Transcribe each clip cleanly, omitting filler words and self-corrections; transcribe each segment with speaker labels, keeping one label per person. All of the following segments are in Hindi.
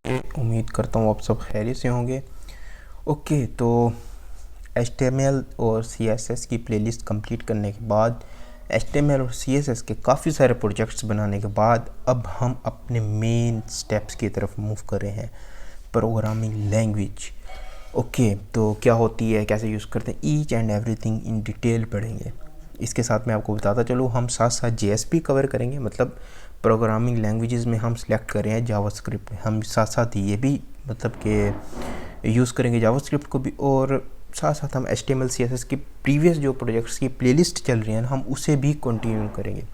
Speaker 1: उम्मीद करता हूँ आप सब खैरियत से होंगे। ओके, तो HTML और CSS की प्लेलिस्ट कंप्लीट करने के बाद, HTML और CSS के काफ़ी सारे प्रोजेक्ट्स बनाने के बाद अब हम अपने मेन स्टेप्स की तरफ मूव कर रहे हैं, प्रोग्रामिंग लैंग्वेज। ओके, तो क्या होती है, कैसे यूज़ करते हैं, each and everything in detail पढ़ेंगे। इसके साथ मैं आपको बताता चलूँ, हम साथ साथ JS भी कवर करेंगे, मतलब प्रोग्रामिंग लैंग्वेजेस में हम सिलेक्ट कर रहे हैं जावास्क्रिप्ट। हम साथ साथ ये भी मतलब कि यूज़ करेंगे जावास्क्रिप्ट को भी, और साथ साथ हम HTML CSS की प्रीवियस जो प्रोजेक्ट्स की प्लेलिस्ट चल रही है ना, हम उसे भी कंटिन्यू करेंगे।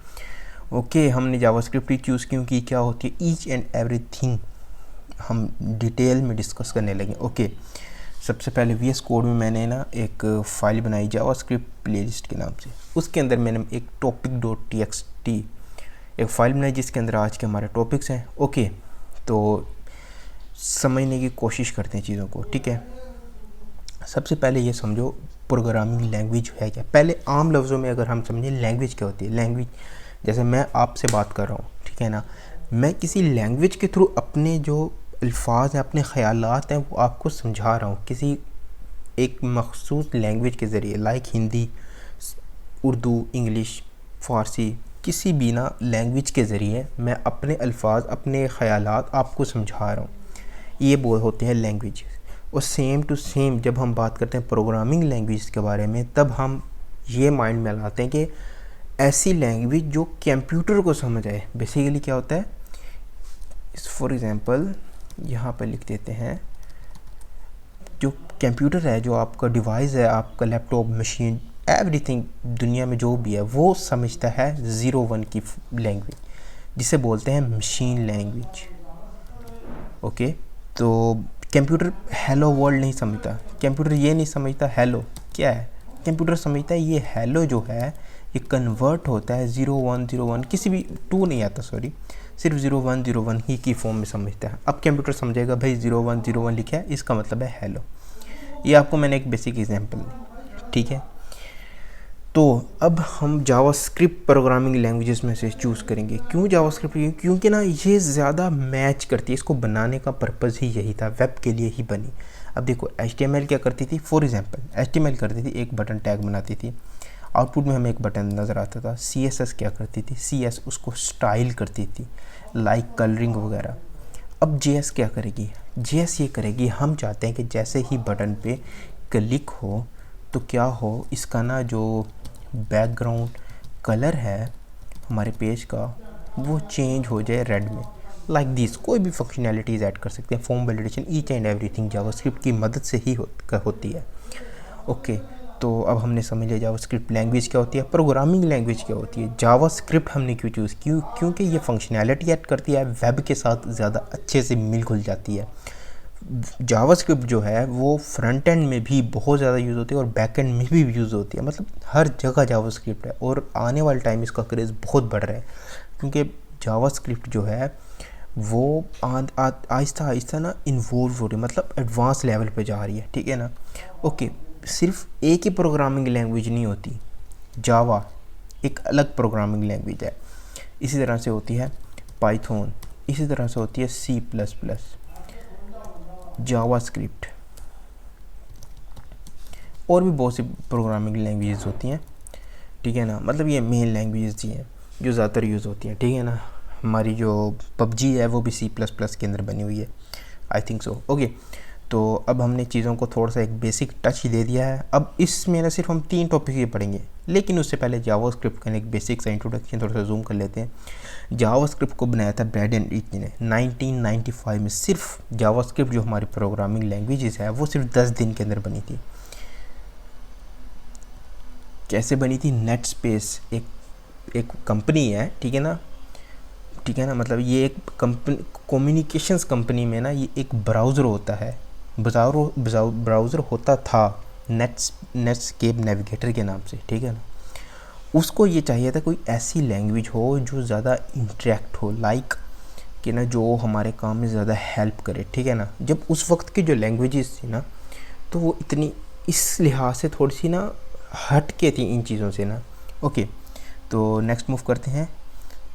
Speaker 1: ओके, हमने जावास्क्रिप्ट ही चूज़ क्योंकि क्या होती है, ईच एंड एवरीथिंग हम डिटेल में डिस्कस करने लगे। ओके, सबसे पहले VS कोड में मैंने ना एक फ़ाइल बनाई जावास्क्रिप्ट प्लेलिस्ट के नाम से। उसके अंदर मैंने एक topic.txt एक फ़ाइल बनाई जिसके अंदर आज के हमारे टॉपिक्स हैं। ओके, तो समझने की कोशिश करते हैं चीज़ों को, ठीक है। सबसे पहले ये समझो प्रोग्रामिंग लैंग्वेज है क्या। पहले आम लफ्ज़ों में अगर हम समझें लैंग्वेज क्या होती है। लैंग्वेज जैसे मैं आपसे बात कर रहा हूँ, ठीक है ना, मैं किसी लैंग्वेज के थ्रू अपने जो अल्फाज हैं, अपने ख़यालात हैं, वो आपको समझा रहा हूँ किसी एक मखसूस लैंग्वेज के ज़रिए, लाइक हिंदी, उर्दू, इंग्लिश, फ़ारसी, किसी भी ना लैंग्वेज के ज़रिए मैं अपने अल्फाज, अपने ख़यालात आपको समझा रहा हूँ। ये बोल होते हैं लैंग्वेज। और सेम टू सेम जब हम बात करते हैं प्रोग्रामिंग लैंग्वेज के बारे में, तब हम ये माइंड में लाते हैं कि ऐसी लैंग्वेज जो कंप्यूटर को समझ आए। बेसिकली क्या होता है, फॉर एग्ज़ाम्पल यहाँ पर लिख देते हैं, जो कंप्यूटर है, जो आपका डिवाइस है, आपका लैपटॉप, मशीन, एवरीथिंग दुनिया में जो भी है, वो समझता है 01 की लैंग्वेज, जिसे बोलते हैं मशीन लैंग्वेज। ओके, तो कंप्यूटर हेलो वर्ल्ड नहीं समझता। कंप्यूटर ये नहीं समझता हेलो क्या है। कंप्यूटर समझता है ये हेलो जो है ये कन्वर्ट होता है 0101, किसी भी 2 नहीं आता, सॉरी, सिर्फ 0101 ही की फॉर्म में समझता है। अब कंप्यूटर समझेगा भाई 0101 लिखा है, इसका मतलब है हेलो। ये आपको मैंने एक बेसिक एग्जांपल दी, ठीक है। तो अब हम जावास्क्रिप्ट प्रोग्रामिंग लैंग्वेजेस में से चूज़ करेंगे। क्यों जावास्क्रिप्ट? क्योंकि ना ये ज़्यादा मैच करती है, इसको बनाने का पर्पज़ ही यही था, वेब के लिए ही बनी। अब देखो HTML क्या करती थी, फॉर एग्जांपल HTML करती थी, एक बटन टैग बनाती थी, आउटपुट में हमें एक बटन नज़र आता था। CSS क्या करती थी, CS उसको स्टाइल करती थी, लाइक कलरिंग वगैरह। अब JS क्या करेगी, JS ये करेगी, हम चाहते हैं कि जैसे ही बटन पे क्लिक हो तो क्या हो, इसका ना जो बैकग्राउंड कलर है हमारे पेज का वो चेंज हो जाए रेड में, लाइक दिस। कोई भी फंक्शनैलिटीज़ ऐड कर सकते हैं। Form validation, each and everything JavaScript की मदद से ही होती है। ओके, तो अब हमने समझ लिया जावास्क्रिप्ट लैंग्वेज क्या होती है, प्रोग्रामिंग लैंग्वेज क्या होती है। जावास्क्रिप्ट हमने क्यों चूज़, क्योंकि ये फंक्शनैलिटी ऐड करती है, वेब के साथ ज़्यादा अच्छे से मिल घुल जाती है। जावास्क्रिप्ट जो है वो फ्रंट एंड में भी बहुत ज़्यादा यूज़ होती है और बैक एंड में भी यूज़ होती है, मतलब हर जगह जावास्क्रिप्ट है। और आने वाले टाइम इसका क्रेज़ बहुत बढ़ रहा है, क्योंकि जावास्क्रिप्ट जो है वो आहिस्ता आहिस्ता ना इन्वॉल्व हो रही है, मतलब एडवांस लेवल पे जा रही है, ठीक है ना। ओके, सिर्फ एक ही प्रोग्रामिंग लैंग्वेज नहीं होती, जावा एक अलग प्रोग्रामिंग लैंग्वेज है। इसी तरह से होती है पाइथन, इसी तरह से होती है C++, जावास्क्रिप्ट, और भी बहुत सी प्रोग्रामिंग लैंग्वेजेस होती हैं, ठीक है ना। मतलब ये मेन लैंग्वेजेस ही हैं जो ज़्यादातर यूज़ होती हैं, ठीक है ना। हमारी जो PUBG है वो भी C++ के अंदर बनी हुई है, आई थिंक सो। ओके, तो अब हमने चीज़ों को थोड़ा सा एक बेसिक टच दे दिया है। अब इसमें ना सिर्फ हम 3 टॉपिक ही पढ़ेंगे, लेकिन उससे पहले जावास्क्रिप्ट का एक बेसिक सा इंट्रोडक्शन थोड़ा सा जूम कर लेते हैं। जावास्क्रिप्ट को बनाया था ब्रैडन ईटन ने 1995 में। सिर्फ जावास्क्रिप्ट जो हमारी प्रोग्रामिंग लैंग्वेजेस है वो सिर्फ 10 दिन के अंदर बनी थी। कैसे बनी थी? नेट स्पेस एक कंपनी है, ठीक है ना, ठीक है ना, मतलब ये एक कंपनी, कम्युनिकेशंस कंपनी में ना ये एक ब्राउज़र होता है, ब्राउज़र होता था नेटस्केप नेविगेटर के नाम से, ठीक है ना। उसको ये चाहिए था कोई ऐसी लैंग्वेज हो जो ज़्यादा इंटरेक्ट हो, लाइक कि ना जो हमारे काम में ज़्यादा हेल्प करे, ठीक है ना। जब उस वक्त की जो लैंग्वेजेस थी ना, तो वो इतनी इस लिहाज से थोड़ी सी ना हट के थी इन चीज़ों से ना। ओके, तो नेक्स्ट मूव करते हैं।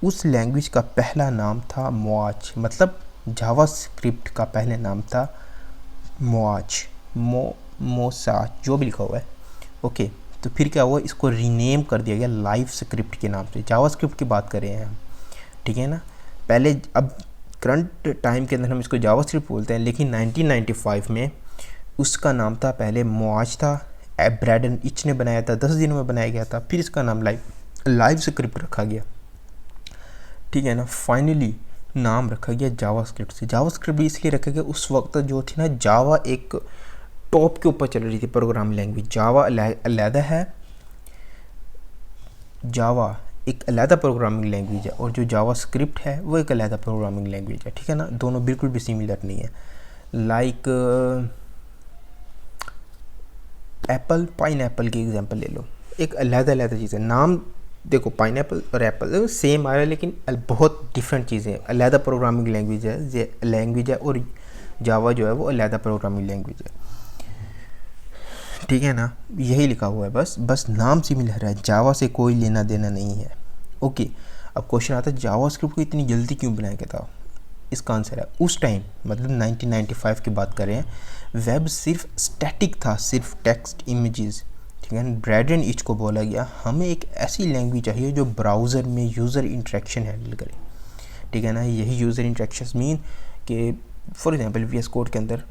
Speaker 1: उस लैंग्वेज का पहला नाम था मोआच, मतलब जावा स्क्रिप्ट का पहले नाम था मोआज, मोसाज, जो भी लिखा हुआ है। ओके, तो फिर क्या हुआ, इसको रीनेम कर दिया गया लाइव स्क्रिप्ट के नाम से। जावा स्क्रिप्ट की बात कर रहे हैं हम, ठीक है ना। पहले, अब करंट टाइम के अंदर हम इसको जावा स्क्रिप्ट बोलते हैं, लेकिन 1995 में उसका नाम था, पहले मोआज था, ब्रैडन इच ने बनाया था, 10 दिनों में बनाया गया था, फिर इसका नाम लाइव स्क्रिप्ट रखा गया, ठीक है ना। फाइनली नाम रखा गया जावा स्क्रिप्ट से। जावा स्क्रिप्ट भी इसलिए रखा गया, उस वक्त जो थी ना, जावा एक टॉप के ऊपर चल रही थी प्रोग्रामिंग लैंग्वेज। जावा अलहदा है, जावा एक अलहदा प्रोग्रामिंग लैंग्वेज है, और जो जावा स्क्रिप्ट है वो एक अलहदा प्रोग्रामिंग लैंग्वेज है, ठीक है ना। दोनों बिल्कुल भी सिमिलर नहीं है। लाइक एप्पल, पाइन एप्पल की एग्जांपल ले लो, एक अलहदा चीज़ है। नाम देखो, पाइनएप्पल और एप्पल सेम आ रहा है, लेकिन बहुत डिफरेंट चीज़ें हैं। अलहदा प्रोग्रामिंग लैंग्वेज है, और जावा जो है वो अलहदा प्रोग्रामिंग लैंग्वेज है, ठीक है ना। यही लिखा हुआ है, बस नाम सिमिलर है, जावा से कोई लेना देना नहीं है। ओके, अब क्वेश्चन आता है जावा स्क्रिप्ट को इतनी जल्दी क्यों बनाया गया था। इसका आंसर है, उस टाइम मतलब 1995 की बात कर रहे हैं, वेब सिर्फ स्टैटिक था, सिर्फ टेक्स्ट इमेजेस, ठीक है। ब्रैडन इच को बोला गया, हमें एक ऐसी लैंग्वेज चाहिए जो ब्राउज़र में यूज़र इंटरेक्शन हैंडल करे, ठीक है ना। यही यूज़र इंटरेक्शन मीन कि फॉर एग्जांपल वीएस कोड के अंदर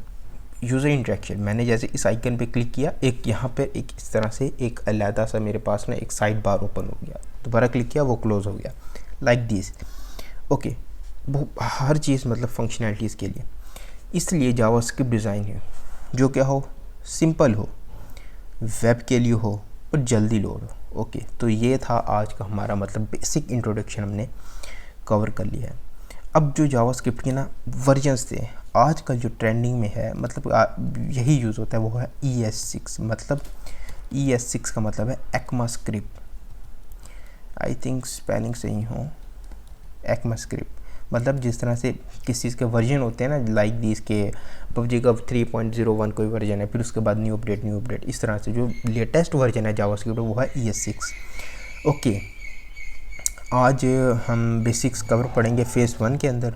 Speaker 1: यूज़र इंटरेक्शन, मैंने जैसे इस आइकन पे क्लिक किया, एक यहाँ पे एक इस तरह से एक अलहदा सा मेरे पास ना एक साइड बार ओपन हो गया, दोबारा क्लिक किया वो क्लोज़ हो गया, लाइक दिस। ओके, वो हर चीज़ मतलब फंक्शनैलिटीज़ के लिए, इसलिए जावास्क्रिप्ट डिज़ाइन है जो क्या हो, सिंपल हो, वेब के लिए हो और जल्दी लोड हो। ओके, तो ये था आज का हमारा मतलब बेसिक इंट्रोडक्शन, हमने कवर कर लिया है। अब जो जावास्क्रिप्ट के ना वर्जन्स थे, आजकल जो ट्रेंडिंग में है, मतलब यही यूज़ होता है, वो है ES6। मतलब ES6 का मतलब है ECMAScript, आई थिंक स्पेलिंग सही हो, ECMAScript। मतलब जिस तरह से किस चीज़ के वर्जन होते हैं ना, लाइक दिस के पबजी का 3.01 कोई वर्जन है, फिर उसके बाद न्यू अपडेट, इस तरह से जो लेटेस्ट वर्जन है जावास्क्रिप्ट वो है ES6। ओके, आज हम बेसिक्स कवर पढ़ेंगे फेज़ 1 के अंदर।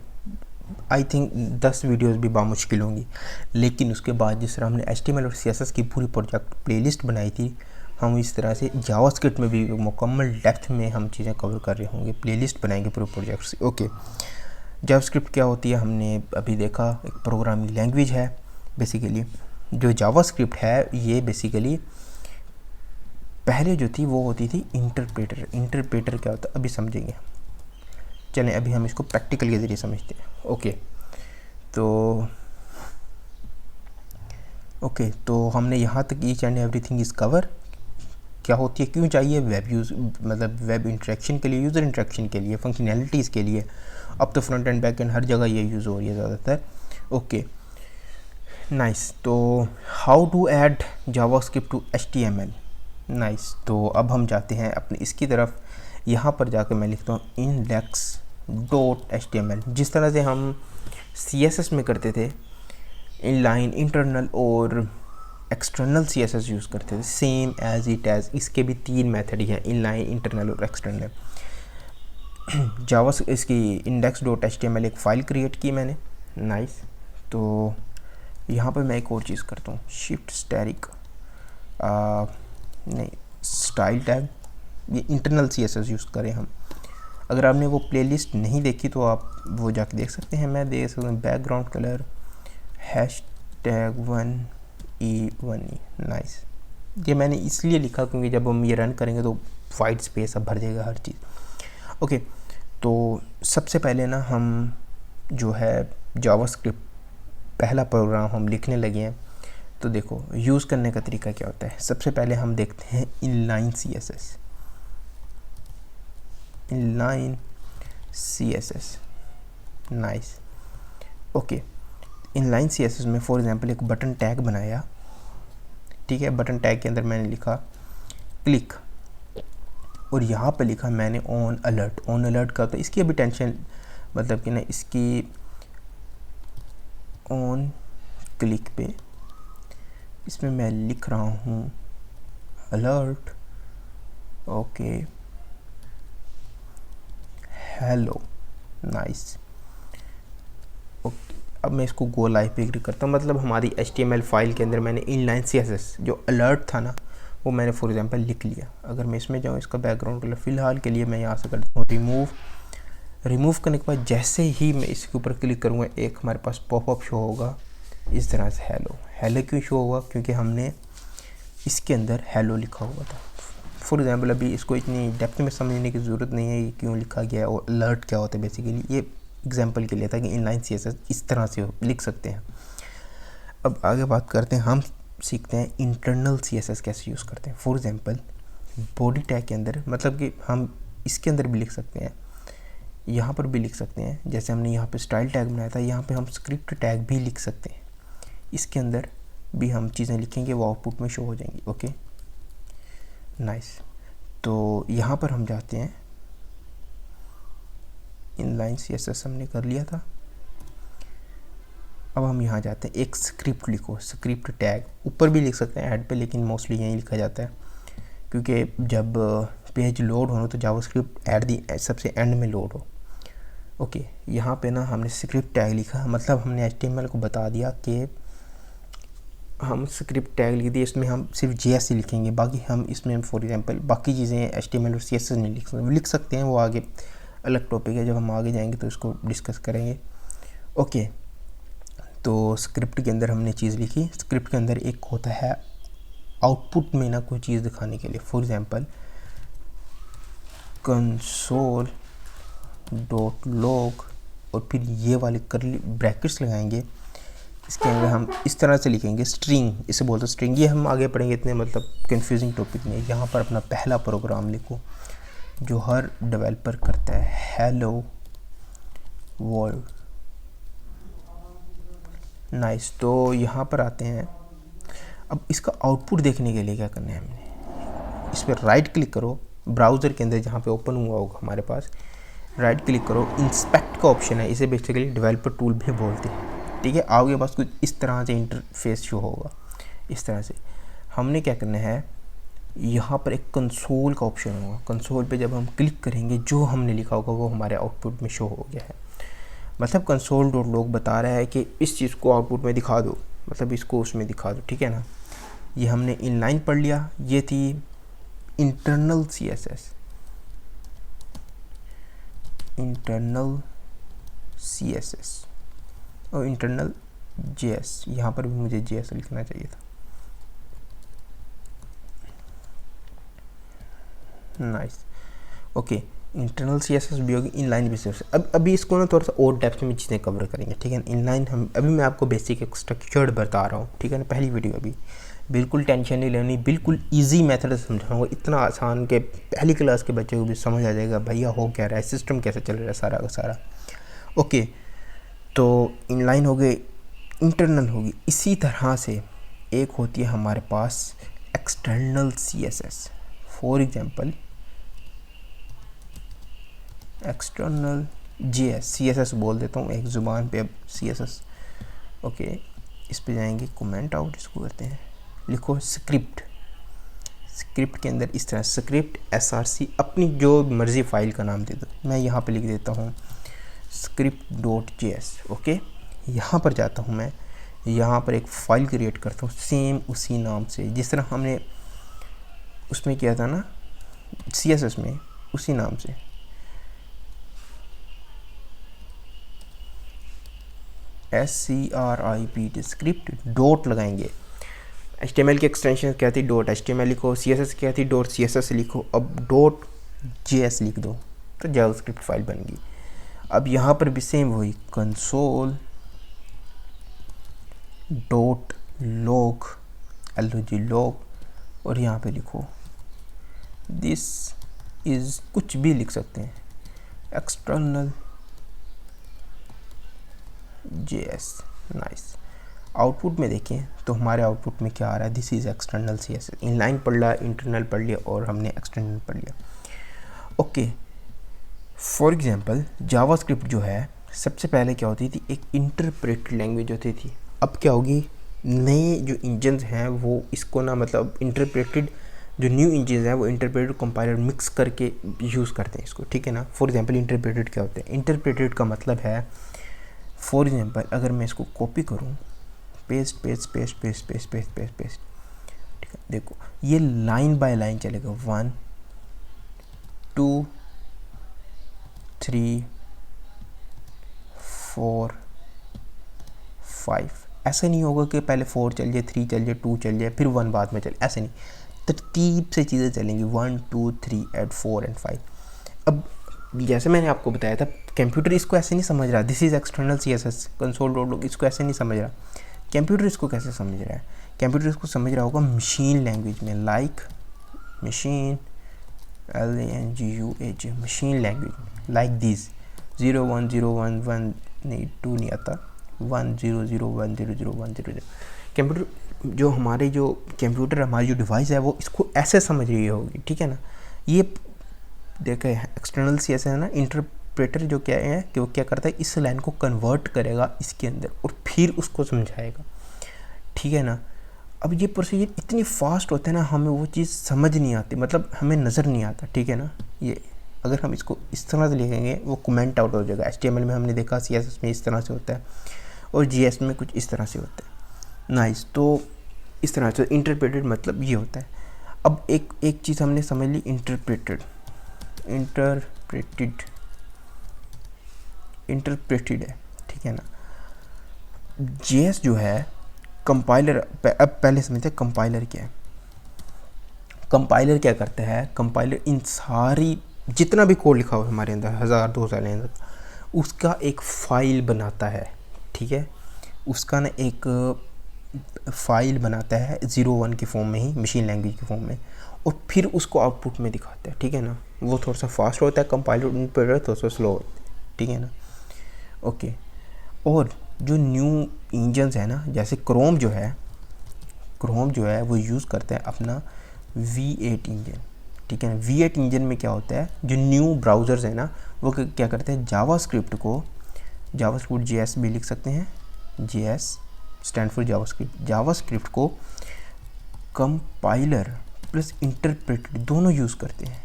Speaker 1: आई थिंक 10 वीडियोस भी बामुश्किल होंगी, लेकिन उसके बाद जिस तरह हमने HTML और CSS की पूरी प्रोजेक्ट प्लेलिस्ट बनाई थी, हम इस तरह से जावास्क्रिप्ट में भी मुकम्मल डेप्थ में हम चीज़ें कवर कर रहे होंगे, प्लेलिस्ट बनाएंगे पूरे प्रोजेक्ट्स। ओके, जावास्क्रिप्ट क्या होती है हमने अभी देखा, एक प्रोग्रामिंग लैंग्वेज है बेसिकली। जो जावास्क्रिप्ट है ये बेसिकली पहले जो थी वो होती थी इंटरप्रेटर क्या होता है अभी समझेंगे। चलें अभी हम इसको प्रैक्टिकल के ज़रिए समझते हैं। ओके, तो हमने यहाँ तक each and everything is cover. क्या होती है, क्यों चाहिए, वेब यूज़ मतलब वेब इंटरेक्शन के लिए, यूज़र इंटरेक्शन के लिए, फंक्शनैलिटीज़ के लिए। अब तो फ्रंट एंड बैक एंड हर जगह ये यूज़ हो रही है ज़्यादातर। Okay, nice. तो how to add JavaScript to HTML, nice. तो अब हम जाते हैं अपने इसकी तरफ। यहाँ पर जाकर मैं लिखता हूँ index.html, जिस तरह से हम CSS में करते थे, इनलाइन, इंटरनल और एक्सटर्नल CSS यूज़ करते थे, सेम एज इट एज। इसके भी 3 मेथड ही हैं, इनलाइन, इंटरनल और एक्सटर्नल। जावा इसकी index.html एक फ़ाइल क्रिएट की मैंने, नाइस। तो यहाँ पर मैं एक और चीज़ करता हूँ, शिफ्ट स्टैरिक नहीं स्टाइल टैग, ये इंटरनल CSS यूज़ करें हम। अगर आपने वो प्लेलिस्ट नहीं देखी तो आप वो जाके देख सकते हैं, मैं देख सकता हूँ बैकग्राउंड कलर #1E1E, नाइस। ये मैंने इसलिए लिखा क्योंकि जब हम ये रन करेंगे तो वाइट स्पेस अब भर जाएगा हर चीज़। ओके, तो सबसे पहले ना हम जो है जावास्क्रिप्ट पहला प्रोग्राम हम लिखने लगे हैं। तो देखो यूज़ करने का तरीका क्या होता है। सबसे पहले हम देखते हैं inline CSS, nice. Okay, inline CSS में फॉर एग्जांपल एक बटन टैग बनाया, ठीक है। बटन टैग के अंदर मैंने लिखा क्लिक, और यहाँ पे लिखा मैंने ऑन अलर्ट का, तो इसकी अभी टेंशन मतलब कि ना, इसकी ऑन क्लिक पे इसमें मैं लिख रहा हूँ alert, okay, hello, nice. Okay, अब मैं इसको गो लाइव पे क्लिक करता हूँ, मतलब हमारी HTML फाइल के अंदर मैंने इनलाइन CSS जो अलर्ट था ना वो मैंने फॉर एग्जांपल लिख लिया। अगर मैं इसमें जाऊँ, इसका बैकग्राउंड कलर फ़िलहाल के लिए मैं यहाँ से करता हूँ रिमूव करने के बाद जैसे ही मैं इसके ऊपर क्लिक करूँगा एक हमारे पास पॉपअप शो होगा इस तरह से, हेलो क्यों शो होगा, क्योंकि हमने इसके अंदर हेलो लिखा हुआ था। फॉर एग्जांपल अभी इसको इतनी डेप्थ में समझने की ज़रूरत नहीं है कि क्यों लिखा गया है और अलर्ट क्या होता है बेसिकली, ये एग्जांपल के लिए था कि इनलाइन CSS इस तरह से लिख सकते हैं। अब आगे बात करते हैं, हम सीखते हैं इंटरनल CSS कैसे यूज़ करते हैं। फॉर एग्जांपल बॉडी टैग के अंदर, मतलब कि हम इसके अंदर भी लिख सकते हैं, यहाँ पर भी लिख सकते हैं, जैसे हमने यहाँ पे स्टाइल टैग बनाया था, यहाँ पे हम स्क्रिप्ट टैग भी लिख सकते हैं। इसके अंदर भी हम चीज़ें लिखेंगे वो आउटपुट में शो हो जाएंगी। Okay nice. तो यहाँ पर हम जाते हैं, इनलाइन CSS हमने कर लिया था। अब हम यहाँ जाते हैं, एक स्क्रिप्ट लिखो, स्क्रिप्ट टैग ऊपर भी लिख सकते हैं ऐड पे, लेकिन मोस्टली यहीं लिखा जाता है क्योंकि जब पेज लोड हो तो जावास्क्रिप्ट ऐड दी सबसे एंड में लोड हो। ओके यहाँ पे ना हमने स्क्रिप्ट टैग लिखा, मतलब हमने HTML को बता दिया कि हम स्क्रिप्ट टैग लिख दिए, इसमें हम सिर्फ JS ही लिखेंगे, बाकी हम इसमें फॉर एग्जांपल बाकी चीज़ें HTML और CSS नहीं लिख सकते हैं, वो आगे अलग टॉपिक है, जब हम आगे जाएंगे तो इसको डिस्कस करेंगे। ओके तो स्क्रिप्ट के अंदर हमने चीज़ लिखी, स्क्रिप्ट के अंदर एक होता है आउटपुट में ना कोई चीज़ दिखाने के लिए, for example console dot log और फिर ये वाले करली ब्रैकेट्स लगाएंगे, इसके अंदर हम इस तरह से लिखेंगे स्ट्रिंग, इसे बोलते हैं स्ट्रिंग, ये हम आगे पढ़ेंगे, इतने मतलब कंफ्यूजिंग टॉपिक में। यहाँ पर अपना पहला प्रोग्राम लिखो जो हर डेवलपर करता है, हेलो वर्ल्ड। नाइस। तो यहाँ पर आते हैं, अब इसका आउटपुट देखने के लिए क्या करना है हमने, इस पर राइट क्लिक करो, ब्राउज़र के अंदर जहाँ पे ओपन हुआ होगा हमारे पास, राइट क्लिक करो, इंस्पेक्ट का ऑप्शन है, इसे बेसिकली डेवलपर टूल भी बोलते हैं। ठीक है, आपके पास कुछ इस तरह से इंटरफेस शो होगा, इस तरह से। हमने क्या करना है, यहाँ पर एक कंसोल का ऑप्शन होगा, कंसोल पे जब हम क्लिक करेंगे जो हमने लिखा होगा वो हमारे आउटपुट में शो हो गया है। मतलब कंसोल डॉट लॉग बता रहा है कि इस चीज़ को आउटपुट में दिखा दो, मतलब इसको उसमें दिखा दो। ठीक है ना, ये हमने इनलाइन पढ़ लिया, ये थी इंटरनल CSS, इंटरनल CSS और इंटरनल JS, यहाँ पर भी मुझे JS लिखना चाहिए था। नाइस। ओके इंटरनल CSS भी होगी, इनलाइन भी CSS। अब अभी इसको ना थोड़ा सा और डेप्थ में चीज़ें कवर करेंगे। ठीक है ना, इनलाइन हम अभी मैं आपको बेसिक एक स्ट्रक्चर्ड बता रहा हूँ। ठीक है ना, पहली वीडियो अभी बिल्कुल टेंशन नहीं लेनी, बिल्कुल इजी मेथड से समझाऊंगा, इतना आसान के पहली क्लास के बच्चे को भी समझ आ जाएगा भैया हो क्या रहा है, सिस्टम कैसे चल रहा है सारा का सारा। ओके तो इनलाइन हो गए, इंटरनल होगी। इसी तरह से एक होती है हमारे पास external CSS, for example external JS, CSS बोल देता हूँ एक ज़ुबान पे अब CSS। ओके इस पे जाएंगे, कमेंट आउट इसको करते हैं, लिखो स्क्रिप्ट, स्क्रिप्ट के अंदर इस तरह स्क्रिप्ट src, अपनी जो मर्ज़ी फाइल का नाम दे दो, मैं यहाँ पे लिख देता हूँ script.js। ओके यहाँ पर जाता हूँ मैं, यहाँ पर एक फ़ाइल क्रिएट करता हूँ सेम उसी नाम से जिस तरह हमने उसमें किया था ना CSS में, उसी नाम से। SCRIPT स्क्रिप्ट डॉट लगाएंगे। HTML की एक्सटेंशन क्या थी, डॉट HTML लिखो, CSS क्या थी, डॉट CSS लिखो, अब डॉट JS लिख दो तो जावास्क्रिप्ट फाइल बन गई। अब यहाँ पर भी सेम वही कंसोल डॉट लॉग log और यहाँ पे लिखो दिस इज़, कुछ भी लिख सकते हैं, एक्सटर्नल JS। नाइस। आउटपुट में देखें तो हमारे आउटपुट में क्या आ रहा है, this is external CSS। Inline पढ़ लिया, इंटरनल पढ़ लिया और हमने एक्सटर्नल पढ़ लिया। ओके फॉर एग्जांपल जावास्क्रिप्ट जो है सबसे पहले क्या होती थी, एक इंटरप्रेटेड लैंग्वेज होती थी। अब क्या होगी, नए जो इंजन्स हैं वो इसको ना मतलब इंटरप्रेटेड, जो न्यू इंजन्स हैं वो इंटरप्रेटेड कंपाइलर मिक्स करके यूज़ करते हैं इसको। ठीक है ना, फॉर एग्जांपल इंटरप्रेटेड क्या होते हैं, इंटरप्रेटेड का मतलब है फॉर एग्जांपल अगर मैं इसको कॉपी करूँ, paste paste paste paste paste paste paste paste, ठीक है, देखो ये लाइन बाय लाइन चलेगा, 1 2 3 4 5। ऐसा नहीं होगा कि पहले 4 चल जाए, 3 चल जाए, 2 चल जाए, फिर 1 बाद में चले, ऐसे नहीं, तरतीब से चीज़ें चलेंगी, 1 2 3 एंड 4 एंड 5। अब जैसे मैंने आपको बताया था, कंप्यूटर इसको ऐसे नहीं समझ रहा, this is external CSS console dot log, इसको ऐसे नहीं समझ रहा। कंप्यूटर इसको कैसे समझ रहा है? कंप्यूटर इसको समझ रहा होगा मशीन लैंग्वेज में, like machine LANGUAGE, machine language, like this 0 1 0 1 1 नहीं 2 नहीं आता, 1 0 0 1 0 0 1 0 0। कंप्यूटर जो हमारी जो कंप्यूटर हमारी जो डिवाइस है वो इसको ऐसे समझ रही होगी, ठीक है ना। ये देखें एक्सटर्नल CSS है ना, इंटरप्रेटर जो क्या है कि वो क्या करता है, इस लाइन को कन्वर्ट करेगा इसके अंदर और फिर उसको समझाएगा, ठीक है ना। अब ये प्रोसीजर इतनी फास्ट होता है ना, हमें वो चीज़ समझ नहीं आती, मतलब हमें नज़र नहीं आता, ठीक है ना। ये अगर हम इसको इस तरह से लिखेंगे वो कमेंट आउट हो जाएगा। HTML में हमने देखा, CSS में इस तरह से होता है और GS में कुछ इस तरह से होता है। नाइस, तो इस तरह से इंटरप्रेटेड मतलब ये होता है। अब एक चीज़ हमने समझ ली, इंटरप्रेटेड है, ठीक है ना। JS जो है कंपाइलर, अब पहले समझते हैं कंपाइलर क्या है। कंपाइलर क्या करता है, कंपाइलर इन सारी जितना भी कोड लिखा हो हमारे अंदर 1000-2000 लाइन, उसका एक फ़ाइल बनाता है, ठीक है। उसका ना एक फ़ाइल बनाता है 0-1 के फॉर्म में ही, मशीन लैंग्वेज के फॉर्म में, और फिर उसको आउटपुट में दिखाता है, ठीक है ना। वो थोड़ा सा फास्ट होता है, कंपाइलर इंटरप्रेटर थोड़ा सा स्लो होता है, ठीक है ना। ओके, और जो न्यू इंजन्स है ना, जैसे क्रोम जो है वो यूज़ करता है अपना V8 इंजन, ठीक है ना। V8 इंजन में क्या होता है, जो न्यू ब्राउज़र्स है ना वो क्या करते हैं, जावास्क्रिप्ट JS भी लिख सकते हैं, JS स्टैंड फॉर जावास्क्रिप्ट को कंपाइलर प्लस इंटरप्रेटर दोनों यूज़ करते हैं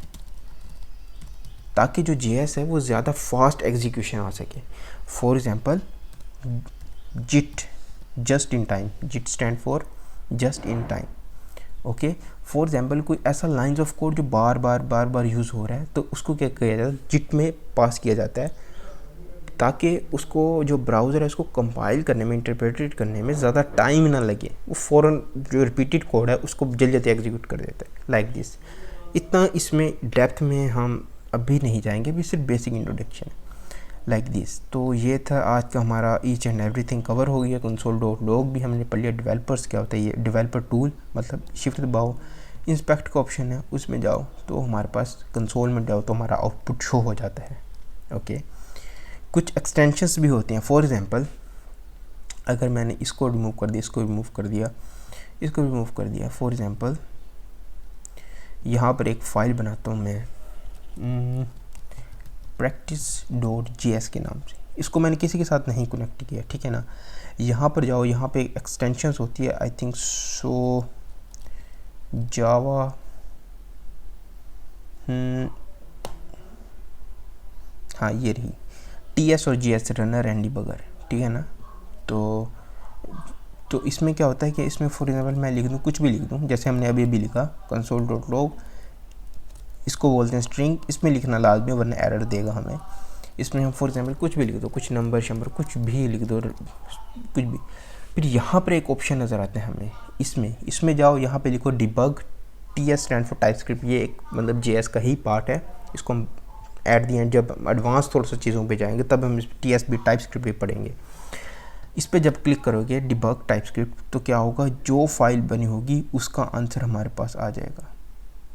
Speaker 1: ताकि जो JS है वो ज़्यादा फास्ट एग्जीक्यूशन आ सके। For example JIT, just in time, JIT stand for just in time, okay. For example कोई ऐसा लाइंस ऑफ कोड जो बार बार यूज़ हो रहा है, तो उसको क्या किया जाता है, JIT में पास किया जाता है ताकि उसको जो ब्राउज़र है उसको कंपाइल करने में, इंटरप्रेट करने में ज़्यादा टाइम ना लगे, वो फ़ौरन जो रिपीटेड कोड है उसको जल्दी एग्जीक्यूट कर देता है, लाइक दिस। इतना इसमें डेप्थ में हम अभी नहीं जाएंगे, अभी सिर्फ बेसिक इंट्रोडक्शन है, लाइक दिस। तो ये था आज का हमारा ईच एंड एवरीथिंग कवर हो गया। console.log भी हमने पढ़ लिया। डेवलपर्स क्या होता है, ये डेवलपर टूल, मतलब शिफ्ट दबाओ, इंस्पेक्ट का ऑप्शन है उसमें जाओ तो हमारे पास कंसोल में जाओ तो हमारा आउटपुट शो हो जाता है, ओके। कुछ एक्सटेंशंस भी होते हैं, फॉर एग्जांपल अगर मैंने इसको रिमूव कर दिया, इसको रिमूव कर दिया, फॉर एग्जांपल यहाँ पर एक फ़ाइल बनाता हूँ मैं practice.js के नाम से, इसको मैंने किसी के साथ नहीं कनेक्ट किया, ठीक है ना। यहाँ पर जाओ, यहाँ पे एक्सटेंशंस होती है, आई थिंक सो जावा, हाँ ये रही, TS और GS रनर एंड डिबगर, ठीक है ना। तो इसमें क्या होता है कि इसमें फॉर एग्जांपल मैं लिख दूँ, कुछ भी लिख दूँ, जैसे हमने अभी लिखा console.log, इसको बोलते हैं स्ट्रिंग, इसमें लिखना लाजमी वरना एरर देगा हमें। इसमें हम फॉर एग्जांपल कुछ भी लिख दो, कुछ नंबर शंबर कुछ भी लिख दो, कुछ भी। फिर यहाँ पर एक ऑप्शन नज़र आता है हमें, इसमें जाओ, यहाँ पे लिखो debug, TS stand for TypeScript, ये एक मतलब JS का ही पार्ट है। इसको हम एट दी एंड जब एडवांस थोड़ा सा चीज़ों पे जाएंगे तब हम TS भी टाइपस्क्रिप्ट भी पढ़ेंगे। इस पर जब क्लिक करोगे डिबग टाइपस्क्रिप्ट, तो क्या होगा, जो फाइल बनी होगी उसका आंसर हमारे पास आ जाएगा।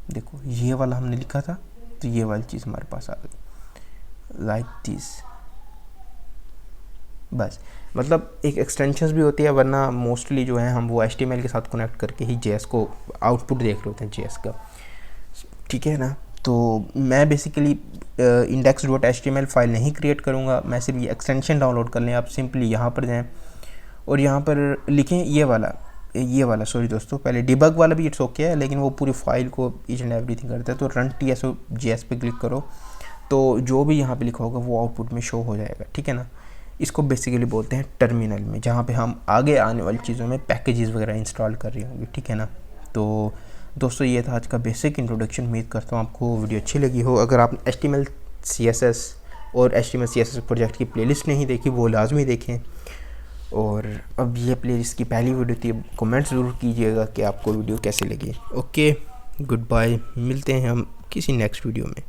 Speaker 1: देखो ये वाला हमने लिखा था तो ये वाली चीज़ हमारे पास आ गई, लाइक दिस। बस मतलब एक एक्सटेंशंस भी होती है, वरना मोस्टली जो है हम वो HTML के साथ कनेक्ट करके ही JS को आउटपुट देख रहे होते हैं JS का, ठीक है ना। तो मैं बेसिकली index.html फाइल नहीं क्रिएट करूँगा, मैं सिर्फ ये एक्सटेंशन डाउनलोड कर लें। आप सिंपली यहाँ पर जाएँ और यहाँ पर लिखें ये वाला सॉरी दोस्तों, पहले डिबग वाला भी इट्स ओके है, लेकिन वो पूरी फाइल को ईच एंड एवरीथिंग करता है। तो रन TS JS पे क्लिक करो तो जो भी यहाँ पे लिखा होगा वो आउटपुट में शो हो जाएगा, ठीक है ना। इसको बेसिकली बोलते हैं टर्मिनल में, जहाँ पे हम आगे आने वाली चीज़ों में पैकेजेस वगैरह इंस्टॉल कर रहे होंगे, ठीक है ना। तो दोस्तों ये था आज का बेसिक इंट्रोडक्शन। उम्मीद करता हूँ आपको वीडियो अच्छी लगी हो। अगर आप HTML CSS और HTML CSS प्रोजेक्ट की प्लेलिस्ट नहीं देखी वो लाजमी देखें। और अब ये प्लेलिस्ट की पहली वीडियो थी, कमेंट ज़रूर कीजिएगा कि आपको वीडियो कैसी लगी। ओके, गुड बाय, मिलते हैं हम किसी नेक्स्ट वीडियो में।